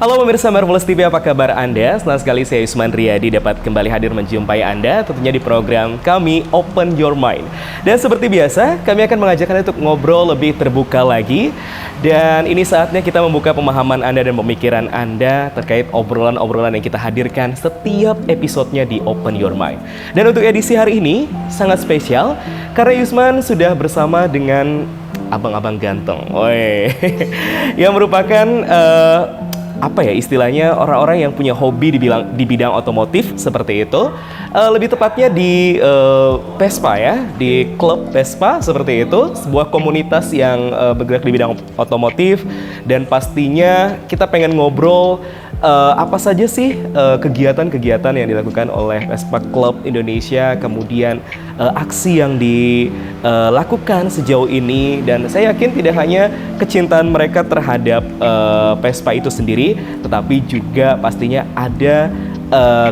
Halo pemirsa Marvelous TV, apa kabar Anda? Senang sekali saya Yusman Riyadi dapat kembali hadir menjumpai Anda tentunya di program kami Open Your Mind. Dan seperti biasa, kami akan mengajak Anda untuk ngobrol lebih terbuka lagi. Dan ini saatnya kita membuka pemahaman Anda dan pemikiran Anda terkait obrolan-obrolan yang kita hadirkan setiap episodenya di Open Your Mind. Dan untuk edisi hari ini sangat spesial karena Yusman sudah bersama dengan abang-abang ganteng, yang merupakan apa ya istilahnya orang-orang yang punya hobi di bidang otomotif seperti itu, lebih tepatnya di Vespa ya, di klub Vespa seperti itu, sebuah komunitas yang bergerak di bidang otomotif. Dan pastinya kita pengen ngobrol apa saja sih kegiatan-kegiatan yang dilakukan oleh Vespa Club Indonesia, kemudian aksi yang dilakukan sejauh ini. Dan saya yakin tidak hanya kecintaan mereka terhadap Vespa itu sendiri, tetapi juga pastinya ada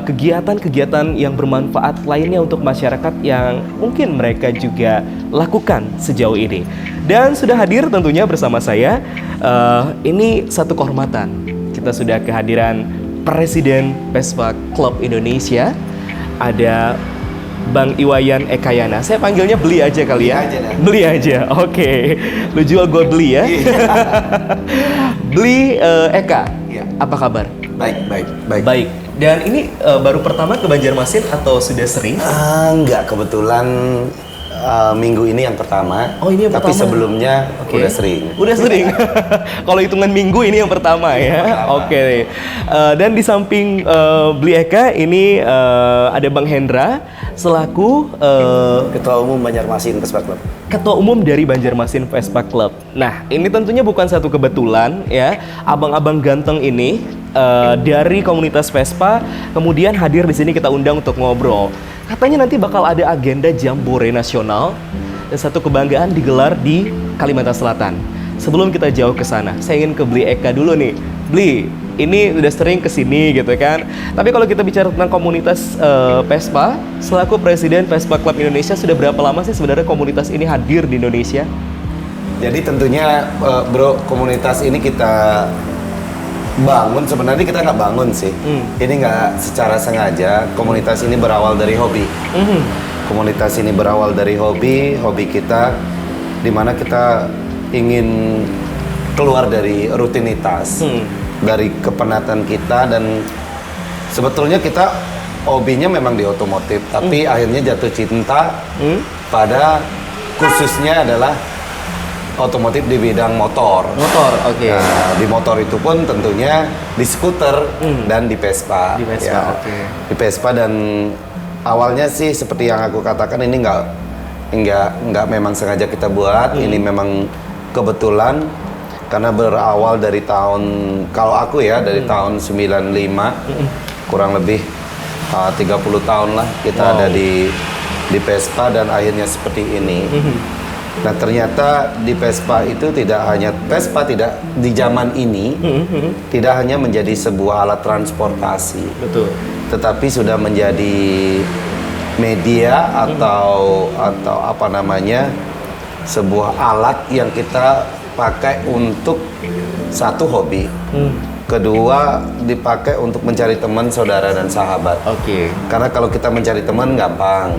kegiatan-kegiatan yang bermanfaat lainnya untuk masyarakat yang mungkin mereka juga lakukan sejauh ini. Dan sudah hadir tentunya bersama saya, ini satu kehormatan. Kita sudah kehadiran Presiden Vespa Club Indonesia, ada Bang Iwayan Ekayana. Saya panggilnya Beli aja kali ya. Beli aja. Oke. Lu jual gue beli ya. Beli Eka. Apa kabar? Baik. Dan ini baru pertama ke Banjarmasin atau sudah sering? Enggak, kebetulan minggu ini yang pertama. Oh, ini yang tapi pertama. Sebelumnya Okay. udah sering. Kalau hitungan minggu ini yang pertama ya. Oke. Dan di samping Beli Eka ini ada Bang Hendra selaku Ketua Umum Banjarmasin Vespa Club. Ketua Umum dari Banjarmasin Vespa Club. Nah, ini tentunya bukan satu kebetulan ya. Abang-abang ganteng ini dari komunitas Vespa kemudian hadir di sini, kita undang untuk ngobrol. Katanya nanti bakal ada agenda Jambore Nasional dan satu kebanggaan digelar di Kalimantan Selatan. Sebelum kita jauh ke sana, saya ingin ke Beli Eka dulu nih. Beli, ini udah sering kesini gitu kan. Tapi kalau kita bicara tentang komunitas Vespa, selaku Presiden Vespa Club Indonesia, sudah berapa lama sih sebenarnya komunitas ini hadir di Indonesia? Jadi tentunya bro, komunitas ini kita bangun, sebenarnya kita nggak bangun sih. Ini nggak secara sengaja. Komunitas ini berawal dari hobi. Komunitas ini berawal dari hobi kita, dimana kita ingin keluar dari rutinitas, dari kepenatan kita. Dan sebetulnya kita hobinya memang di otomotif, tapi akhirnya jatuh cinta pada khususnya adalah otomotif di bidang motor. Oke. Nah, di motor itu pun tentunya di skuter dan di Vespa. Di Vespa, oke. Di Vespa, dan awalnya sih seperti yang aku katakan, ini nggak memang sengaja kita buat. Ini memang kebetulan karena berawal dari tahun, kalau aku ya dari tahun 95, kurang lebih 30 tahun lah kita ada di Vespa, dan akhirnya seperti ini. Nah, ternyata di Vespa itu tidak di zaman ini tidak hanya menjadi sebuah alat transportasi. Betul. Tetapi sudah menjadi media atau apa namanya, sebuah alat yang kita pakai untuk satu hobi. Kedua, dipakai untuk mencari teman, saudara, dan sahabat. Oke. Karena kalau kita mencari teman gampang,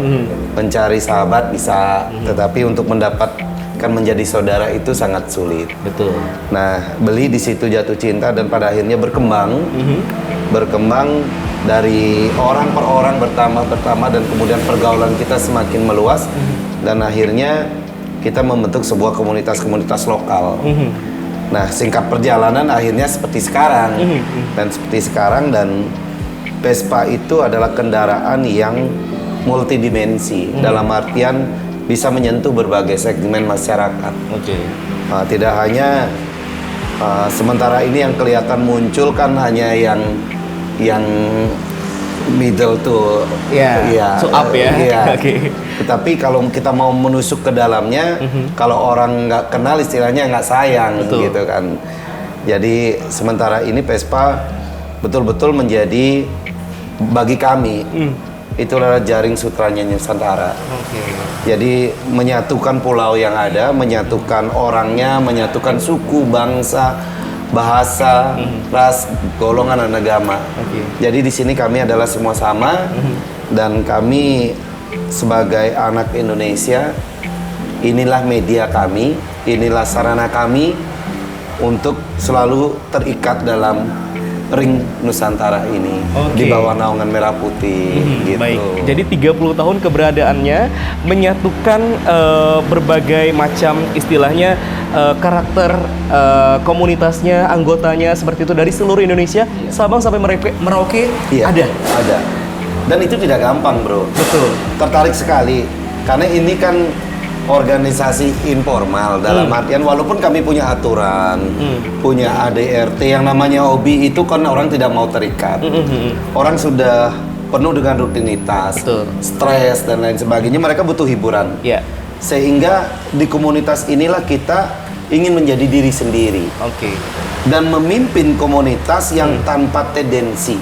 mencari sahabat bisa, tetapi untuk mendapatkan menjadi saudara itu sangat sulit. Betul. Nah, Beli di situ jatuh cinta dan pada akhirnya berkembang dari orang per orang, bertambah, dan kemudian pergaulan kita semakin meluas, dan akhirnya kita membentuk sebuah komunitas lokal. Nah, singkat perjalanan akhirnya seperti sekarang. Dan Vespa itu adalah kendaraan yang multidimensi, dalam artian bisa menyentuh berbagai segmen masyarakat. Nah, tidak hanya sementara ini yang kelihatan muncul kan hanya yang middle to up ya. Oke. Tetapi kalau kita mau menusuk ke dalamnya, kalau orang nggak kenal istilahnya nggak sayang. Betul. Gitu kan. Jadi sementara ini Vespa betul-betul menjadi bagi kami itu adalah jaring sutranya Nusantara. Jadi menyatukan pulau yang ada, menyatukan orangnya, menyatukan suku, bangsa, bahasa, ras, golongan dan agama. Oke. Jadi di sini kami adalah semua sama dan kami sebagai anak Indonesia, inilah media kami, inilah sarana kami untuk selalu terikat dalam ring Nusantara ini Oke. di bawah naungan merah putih gitu. Baik, jadi 30 tahun keberadaannya menyatukan berbagai macam istilahnya karakter komunitasnya, anggotanya seperti itu dari seluruh Indonesia, Sabang sampai Merauke Iya, ada. Dan itu tidak gampang, bro. Betul. Tertarik sekali karena ini kan organisasi informal dalam artian walaupun kami punya aturan, punya ADRT yang namanya hobi itu kan orang tidak mau terikat. Orang sudah penuh dengan rutinitas, Betul. stres dan lain sebagainya, mereka butuh hiburan. Ya. Sehingga di komunitas inilah kita ingin menjadi diri sendiri Oke. dan memimpin komunitas yang tanpa tendensi,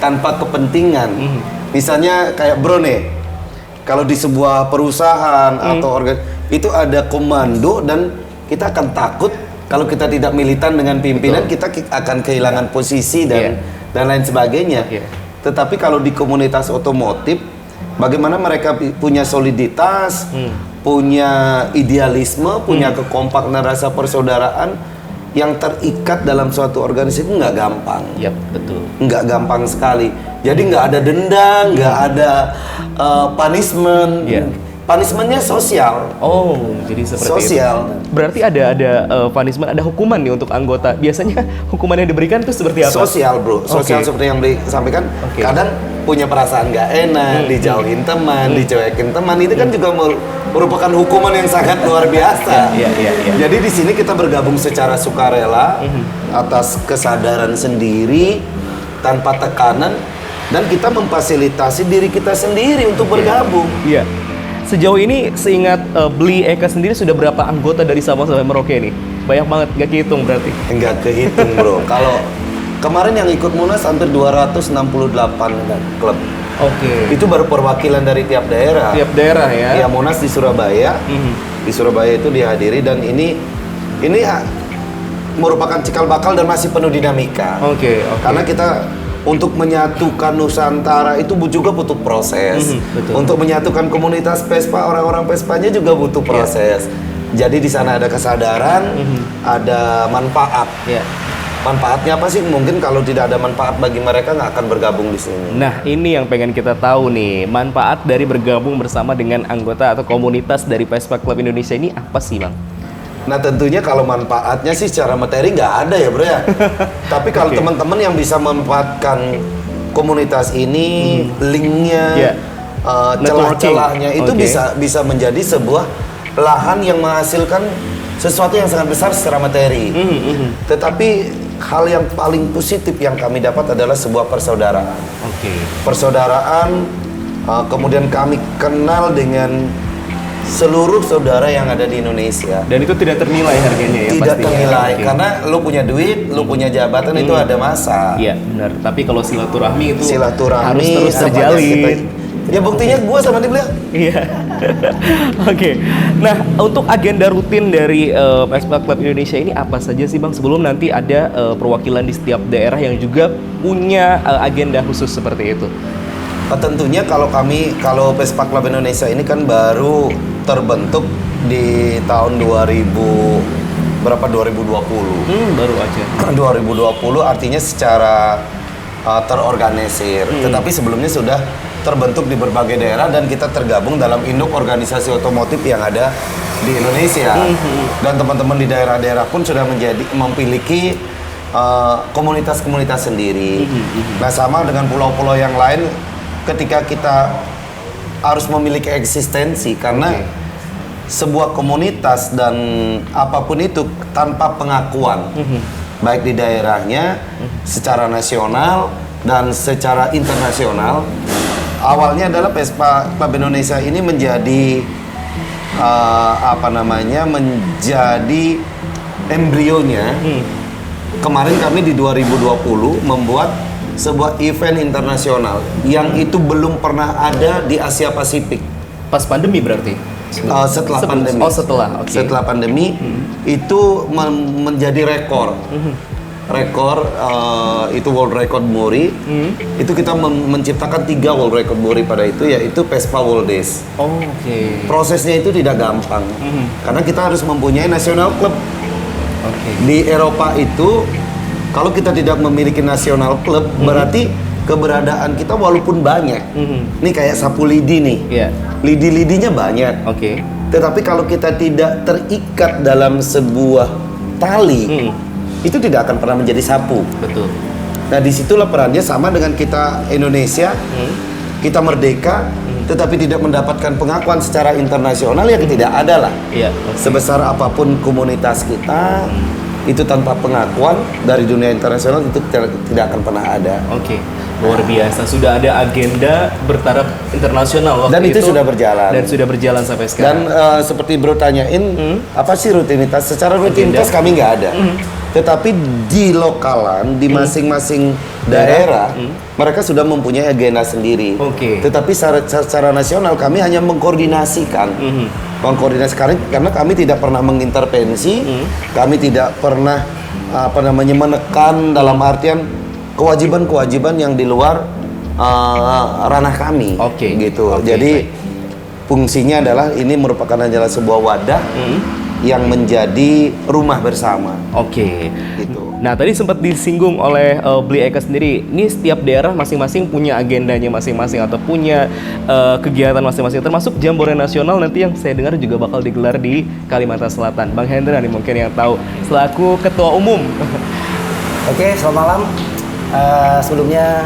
tanpa kepentingan. Misalnya kayak bro nih, kalau di sebuah perusahaan atau itu ada komando dan kita akan takut kalau kita tidak militan dengan pimpinan. Betul. Kita akan kehilangan posisi dan lain sebagainya. Tetapi kalau di komunitas otomotif, bagaimana mereka punya soliditas, punya idealisme, punya kekompakan rasa persaudaraan yang terikat dalam suatu organisasi itu nggak gampang. Yap, betul. Nggak gampang sekali. Jadi nggak ada denda, nggak ada punishment. Punishmentnya sosial. Oh, jadi seperti Sosial. itu. Berarti ada punishment, ada hukuman nih untuk anggota. Biasanya hukuman yang diberikan itu seperti apa? Sosial, bro. Sosial Oke. seperti yang disampaikan. Oke. Kadang punya perasaan nggak enak, dijauhin teman, dicuekin teman. Itu kan juga merupakan hukuman yang sangat luar biasa. Iya. Jadi di sini kita bergabung secara sukarela atas kesadaran sendiri, tanpa tekanan, dan kita memfasilitasi diri kita sendiri untuk bergabung. Iya. Sejauh ini seingat Beli Eka sendiri sudah berapa anggota dari Sabang sampai Merauke nih? Banyak banget, nggak kehitung berarti. Enggak kehitung, bro. Kalau kemarin yang ikut Munas hampir 268 klub. Oke. Itu baru perwakilan dari tiap daerah. Tiap daerah ya. Ya, Munas di Surabaya. Di Surabaya itu dihadiri dan ini merupakan cikal bakal dan masih penuh dinamika. Oke. Karena kita untuk menyatukan Nusantara itu juga butuh proses. Betul. Untuk menyatukan komunitas Vespa, orang-orang Vespanya juga butuh proses. Jadi di sana ada kesadaran, ada manfaat. Iya. Manfaatnya apa sih? Mungkin kalau tidak ada manfaat bagi mereka nggak akan bergabung di sini. Nah, ini yang pengen kita tahu nih. Manfaat dari bergabung bersama dengan anggota atau komunitas dari Vespa Club Indonesia ini apa sih, Bang? Nah, tentunya kalau manfaatnya sih secara materi nggak ada ya, bro ya. Tapi kalau teman-teman yang bisa memanfaatkan komunitas ini, linknya, celah-celahnya itu bisa menjadi sebuah lahan yang menghasilkan sesuatu yang sangat besar secara materi. Tetapi hal yang paling positif yang kami dapat adalah sebuah persaudaraan. Persaudaraan, kemudian kami kenal dengan seluruh saudara yang ada di Indonesia. Dan itu tidak ternilai harganya ya? Tidak pastinya. ternilai, karena lu punya duit, lu punya jabatan itu ada masa. Iya, benar. Tapi kalau silaturahmi itu Silaturahmi harus terus apa terjalin. Ya buktinya gua sama dia beliau. Iya. Oke. Nah, untuk agenda rutin dari Vespa Club Indonesia ini apa saja sih, Bang? Sebelum nanti ada perwakilan di setiap daerah yang juga punya agenda khusus seperti itu. Tentunya kalau Vespa Club Indonesia ini kan baru terbentuk di tahun 2020. Baru aja. 2020 artinya secara terorganisir. Tetapi sebelumnya sudah terbentuk di berbagai daerah dan kita tergabung dalam induk organisasi otomotif yang ada di Indonesia. Dan teman-teman di daerah-daerah pun sudah memiliki komunitas-komunitas sendiri. Nah, sama dengan pulau-pulau yang lain, ketika kita harus memiliki eksistensi karena sebuah komunitas dan apapun itu tanpa pengakuan baik di daerahnya secara nasional dan secara internasional. Awalnya adalah Vespa Club Indonesia ini menjadi menjadi embrionya. Kemarin kami di 2020 membuat sebuah event internasional yang itu belum pernah ada di Asia Pasifik. Pas pandemi berarti? Setelah pandemi. Oh, setelah. Oke. Setelah pandemi itu menjadi rekor. rekor itu world record muri. Itu kita menciptakan 3 world record muri pada itu, yaitu Vespa World Days. Oh, oke. Prosesnya itu tidak gampang karena kita harus mempunyai national club. Oke. Di Eropa itu kalau kita tidak memiliki national club berarti keberadaan kita walaupun banyak. Ini kayak sapu lidi nih. Iya. Lidi-lidinya banyak. Oke. Tetapi kalau kita tidak terikat dalam sebuah tali, itu tidak akan pernah menjadi sapu. Betul. Nah, disitulah perannya sama dengan kita Indonesia. Kita merdeka, tetapi tidak mendapatkan pengakuan secara internasional, ya tidak ada lah. Iya. Sebesar apapun komunitas kita, itu tanpa pengakuan dari dunia internasional itu tidak akan pernah ada. Oke. Luar biasa, sudah ada agenda bertaraf internasional waktu Dan itu sudah berjalan. Dan sudah berjalan sampai Dan sekarang. seperti bro tanyain, apa sih rutinitas? Secara rutinitas kami nggak ada. Tetapi di lokalan, di masing-masing daerah, mereka sudah mempunyai agenda sendiri. Oke. Tetapi secara nasional kami hanya mengkoordinasikan. Mengkoordinasikan karena kami tidak pernah mengintervensi, kami tidak pernah menekan dalam artian kewajiban-kewajiban yang di luar ranah kami. Oke. Gitu. Oke, Jadi baik. fungsinya adalah ini merupakan adalah sebuah wadah yang menjadi rumah bersama. Oke. Gitu. Nah, tadi sempat disinggung oleh Bli Eka sendiri. Ini setiap daerah masing-masing punya agendanya masing-masing atau punya kegiatan masing-masing. Termasuk Jambore Nasional nanti yang saya dengar juga bakal digelar di Kalimantan Selatan. Bang Hendra nih mungkin yang tahu selaku Ketua Umum. Oke, selamat malam. Sebelumnya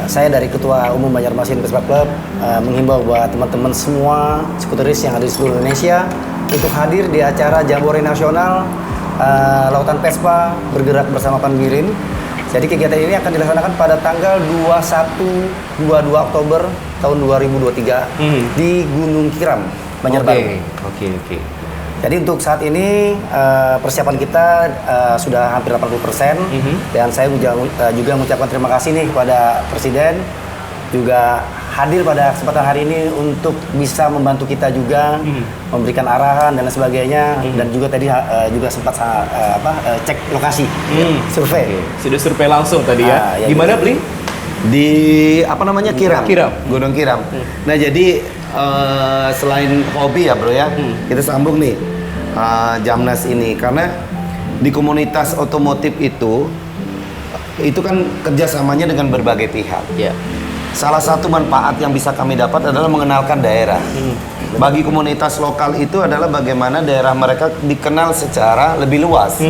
saya dari Ketua Umum Banjarmasin Vespa Club menghimbau buat teman-teman semua skuteris yang ada di seluruh Indonesia untuk hadir di acara Jambore Nasional Lautan Vespa Bergerak Bersama Panwirin. Jadi kegiatan ini akan dilaksanakan pada tanggal 21-22 Oktober tahun 2023 di Gunung Kiram, Banjarbaru. Oke. Jadi untuk saat ini persiapan kita sudah hampir 80%, dan saya juga mengucapkan terima kasih nih kepada Presiden juga hadir pada kesempatan hari ini untuk bisa membantu kita juga memberikan arahan dan lain sebagainya, dan juga tadi juga sempat cek lokasi, survei. Sudah survei langsung tadi ya. Ya, Gimana gitu. Bli? Di Kiram. Gunung Kiram. Nah, jadi selain hobi ya bro ya, kita sambung nih Jamnas ini karena di komunitas otomotif itu kan kerjasamanya dengan berbagai pihak. Ya. Salah satu manfaat yang bisa kami dapat adalah mengenalkan daerah. Bagi komunitas lokal itu adalah bagaimana daerah mereka dikenal secara lebih luas.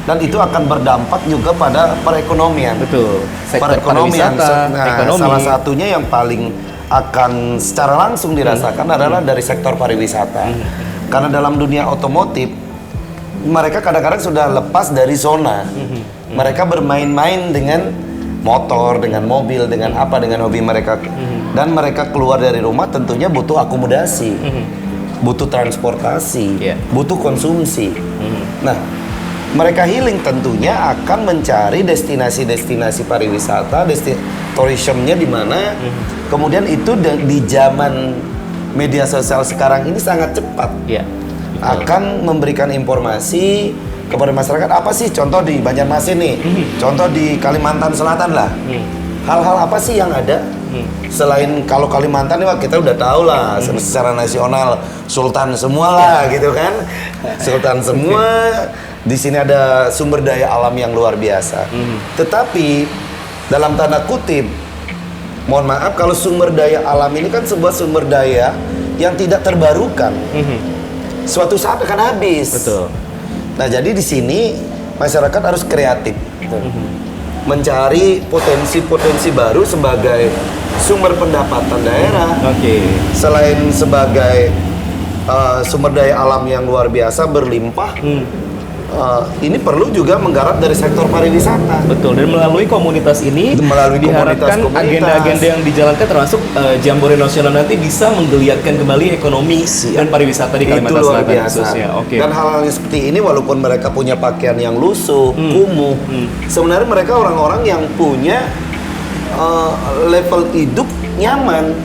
Dan itu akan berdampak juga pada perekonomian. Betul. Sektor Perekonomian. pariwisata, ekonomi. Salah satunya yang paling akan secara langsung dirasakan adalah dari sektor pariwisata. Karena dalam dunia otomotif, mereka kadang-kadang sudah lepas dari zona. Mereka bermain-main dengan motor, dengan mobil, dengan hobi mereka. Dan mereka keluar dari rumah tentunya butuh akomodasi, butuh transportasi, butuh konsumsi. Nah, mereka healing tentunya akan mencari destinasi-destinasi pariwisata, tourismnya di mana. Kemudian itu di zaman media sosial sekarang ini sangat cepat. Akan memberikan informasi kepada masyarakat apa sih contoh di Banjarmasin nih, contoh di Kalimantan Selatan lah. Hal-hal apa sih yang ada? Selain kalau Kalimantan wah kita udah tahu lah secara nasional Sultan semua lah gitu kan. Sultan semua. Di sini ada sumber daya alam yang luar biasa. Tetapi dalam tanda kutip, mohon maaf kalau sumber daya alam ini kan sebuah sumber daya yang tidak terbarukan. Suatu saat akan habis. Betul. Nah, jadi di sini masyarakat harus kreatif. Mencari potensi-potensi baru sebagai sumber pendapatan daerah. Selain sebagai sumber daya alam yang luar biasa berlimpah, ini perlu juga menggarap dari sektor pariwisata. Betul, dan melalui komunitas ini diharapkan komunitas. agenda-agenda yang dijalankan termasuk Jambore Nasional nanti bisa menggeliatkan kembali ekonomi dan pariwisata di Kalimantan Selatan khususnya. Dan hal-hal seperti ini walaupun mereka punya pakaian yang lusuh, kumuh, sebenarnya mereka orang-orang yang punya level hidup nyaman.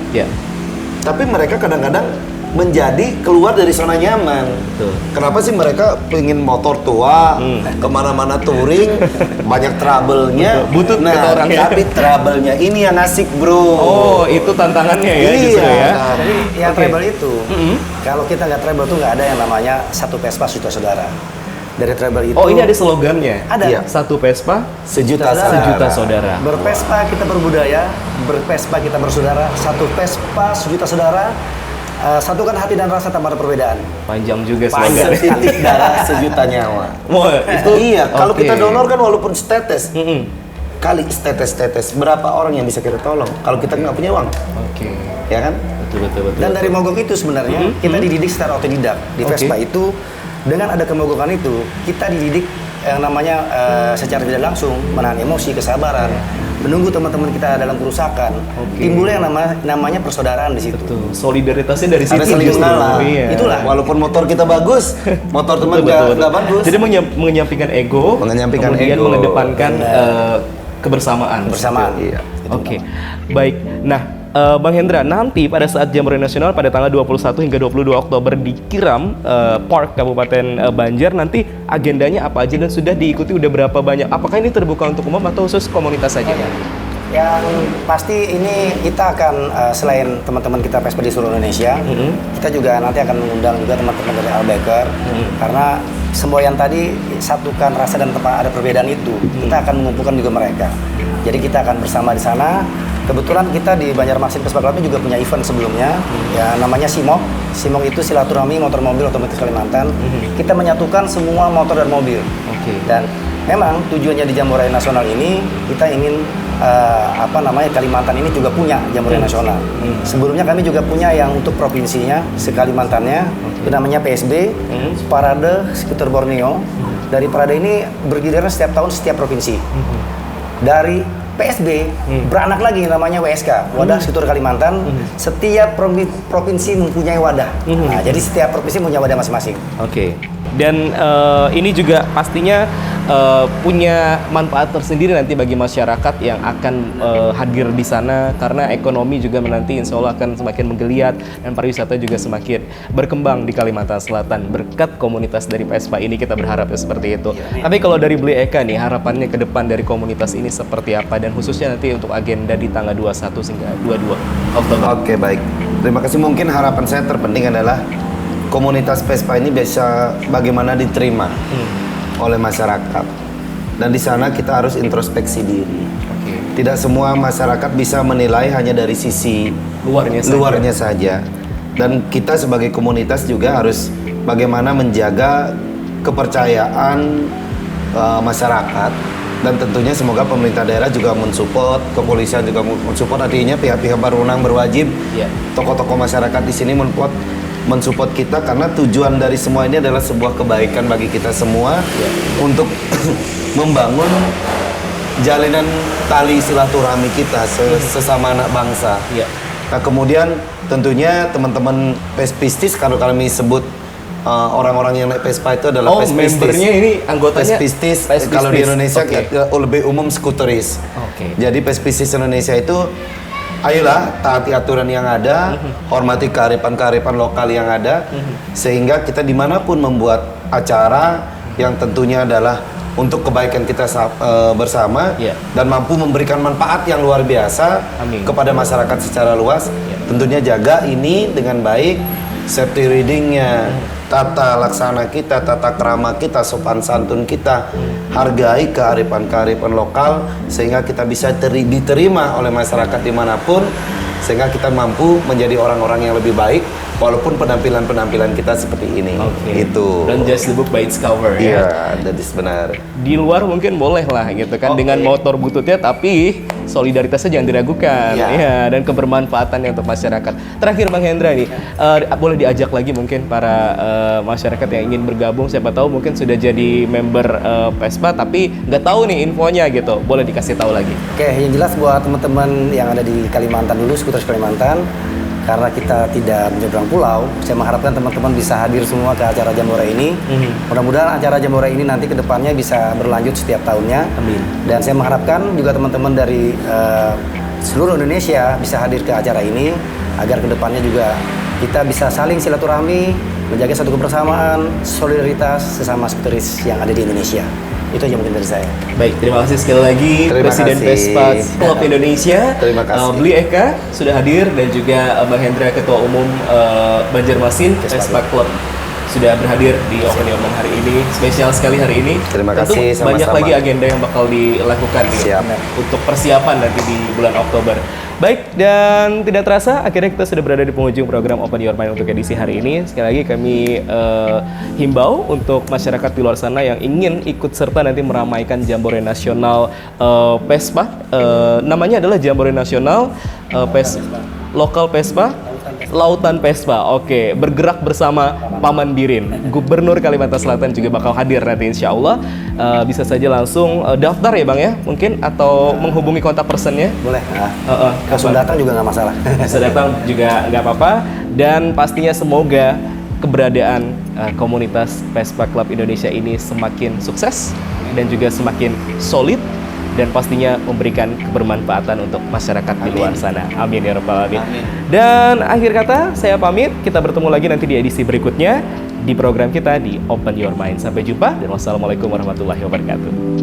Tapi mereka kadang-kadang menjadi keluar dari zona nyaman. Betul. Kenapa sih mereka pengen motor tua, kemana-mana touring, banyak trouble-nya. Betul. Butut nah, kata orang ya. tapi trouble-nya ini yang asik, bro. Oh, itu tantangannya ya Iya. justru ya. Jadi yang Oke. treble itu, kalau kita nggak treble tuh nggak ada yang namanya satu Vespa sejuta saudara. Dari treble itu. Oh, ini ada slogannya. Ada. Iya. Satu Vespa, Sejuta sejuta saudara. Berpespa kita berbudaya, berpespa kita bersaudara, satu Vespa sejuta saudara, satukan hati dan rasa tanpa ada perbedaan. Panjang juga Panjang. slogannya. Setitik darah sejuta nyawa. Wah, itu Iya, kalau oke. kita donor kan walaupun setetes, Mm-mm. kali setetes-tetes, berapa orang yang bisa kita tolong? Kalau kita nggak punya uang, Oke. ya kan? Betul. Dan dari mogok itu sebenarnya kita dididik secara otodidak. Di Oke. Vespa itu dengan ada kemogokan itu kita dididik yang namanya secara tidak langsung menahan emosi, kesabaran, menunggu teman-teman kita dalam kerusakan. Oke. Timbulnya yang namanya persaudaraan di situ. Betul. Solidaritasnya dari situ. Ada saling justru. mengalah. Iya. Itulah. Walaupun motor kita bagus, motor teman Betul. nggak bagus. Jadi menyampingkan ego, Menyampingkan kemudian ego. mengedepankan kebersamaan. Kebersamaan. Iya. Oke, baik. Nah, Bang Hendra, nanti pada saat Jamboree Nasional pada tanggal 21 hingga 22 Oktober di Kiram Park Kabupaten Banjar, nanti agendanya apa aja dan sudah diikuti udah berapa banyak? Apakah ini terbuka untuk umum atau khusus komunitas saja? Yang pasti ini kita akan selain teman-teman kita Vespa di seluruh Indonesia, kita juga nanti akan mengundang juga teman-teman dari Albeker karena semboyan tadi satukan rasa dan ada perbedaan itu, kita akan mengumpulkan juga mereka. Jadi kita akan bersama di sana. Kebetulan kita di Banjarmasin Vespa Club juga punya event sebelumnya, ya namanya SIMOK. SIMOK itu silaturahmi motor mobil otomotif Kalimantan. Kita menyatukan semua motor dan mobil. Oke. Dan memang tujuannya di Jamboree Nasional ini kita ingin Kalimantan ini juga punya Jamboree Nasional. Sebelumnya kami juga punya yang untuk provinsinya, se-Kalimantannya, itu namanya PSB, Parade Skuter Borneo. Dari parade ini bergiliran setiap tahun setiap provinsi. Dari PSB beranak lagi namanya WSK, Wadah Skuter Kalimantan. Setiap provinsi mempunyai wadah. Nah, jadi setiap provinsi punya wadah masing-masing. Oke. Dan ini juga pastinya punya manfaat tersendiri nanti bagi masyarakat yang akan hadir di sana karena ekonomi juga nanti insya Allah akan semakin menggeliat dan pariwisata juga semakin berkembang di Kalimantan Selatan berkat komunitas dari Vespa ini, kita berharap ya seperti itu. Tapi kalau dari Beli Eka nih, harapannya ke depan dari komunitas ini seperti apa dan khususnya nanti untuk agenda di tanggal 21 hingga 22 Oktober. Oke, baik. Terima kasih. Mungkin harapan saya terpenting adalah komunitas Vespa ini bisa bagaimana diterima oleh masyarakat. Dan di sana kita harus introspeksi diri. Oke. Tidak semua masyarakat bisa menilai hanya dari sisi Luarnya saja. Dan kita sebagai komunitas juga harus bagaimana menjaga kepercayaan masyarakat. Dan tentunya semoga pemerintah daerah juga mensupport, kepolisian juga mensupport, artinya pihak-pihak berwenang berwajib, Iya. tokoh-tokoh masyarakat di sini mensupport kita karena tujuan dari semua ini adalah sebuah kebaikan bagi kita semua untuk membangun jalinan tali silaturahmi kita sesama anak bangsa. Iya. Nah, kemudian tentunya teman-teman Vespistis, kalau kami sebut orang-orang yang naik Vespa itu adalah Vespistis. membernya ini anggotanya Vespistis, Vespistis. kalau di Indonesia Oke. lebih umum skuteris. Oke. Jadi Vespistis Indonesia itu ayolah taati aturan yang ada, hormati kearifan-kearifan lokal yang ada, sehingga kita dimanapun membuat acara yang tentunya adalah untuk kebaikan kita bersama Iya. dan mampu memberikan manfaat yang luar biasa Amin. kepada masyarakat secara luas. Tentunya jaga ini dengan baik, safety readingnya, tata laksana kita, tata krama kita, sopan santun kita, hargai kearifan-kearifan lokal sehingga kita bisa diterima oleh masyarakat dimanapun, sehingga kita mampu menjadi orang-orang yang lebih baik walaupun penampilan-penampilan kita seperti ini. Oke. Itu. Dan just the book by its cover ya. Iya, jadi benar. Di luar mungkin boleh lah gitu kan dengan motor bututnya, tapi solidaritasnya jangan diragukan. Iya. Ya, dan kebermanfaatannya untuk masyarakat. Terakhir Bang Hendra nih, boleh diajak lagi mungkin para masyarakat yang ingin bergabung, siapa tahu mungkin sudah jadi member Vespa tapi nggak tahu nih infonya gitu. Boleh dikasih tahu lagi. Oke, yang jelas buat teman-teman yang ada di Kalimantan dulu, skuter Kalimantan, karena kita tidak menyeberang pulau, saya mengharapkan teman-teman bisa hadir semua ke acara Jamboree ini. Mudah-mudahan acara Jamboree ini nanti ke depannya bisa berlanjut setiap tahunnya. Amin. Dan saya mengharapkan juga teman-teman dari seluruh Indonesia bisa hadir ke acara ini, agar ke depannya juga kita bisa saling silaturahmi, menjaga satu kebersamaan, solidaritas sesama skuteris yang ada di Indonesia. Itu aja mungkin dari saya. Baik, terima kasih sekali lagi Terima Presiden kasih. Vespa Club Indonesia. Terima kasih. Beli Eka sudah hadir dan juga Bang Hendra Ketua Umum Banjarmasin Vespa Club sudah berhadir di Open Your Mind hari ini. Spesial sekali hari ini. Terima Tentu kasih, sama-sama. banyak lagi agenda yang bakal dilakukan nih Siap. untuk persiapan nanti di bulan Oktober. Baik, dan tidak terasa akhirnya kita sudah berada di penghujung program Open Your Mind untuk edisi hari ini. Sekali lagi kami himbau untuk masyarakat di luar sana yang ingin ikut serta nanti meramaikan Jambore Nasional Vespa. Namanya adalah Jambore Nasional Lokal Vespa Lautan Vespa. Oke, bergerak bersama Paman Birin. Gubernur Kalimantan Selatan juga bakal hadir nanti insya Allah. Bisa saja langsung daftar ya Bang ya, mungkin atau menghubungi kontak personnya. Boleh. Kapan? Langsung datang juga nggak masalah. Bisa datang juga nggak apa-apa. Dan pastinya semoga keberadaan komunitas Vespa Club Indonesia ini semakin sukses dan juga semakin solid dan pastinya memberikan kebermanfaatan untuk masyarakat di luar sana. Amin ya rabbal alamin. Dan akhir kata saya pamit, kita bertemu lagi nanti di edisi berikutnya di program kita di Open Your Mind. Sampai jumpa dan wassalamualaikum warahmatullahi wabarakatuh.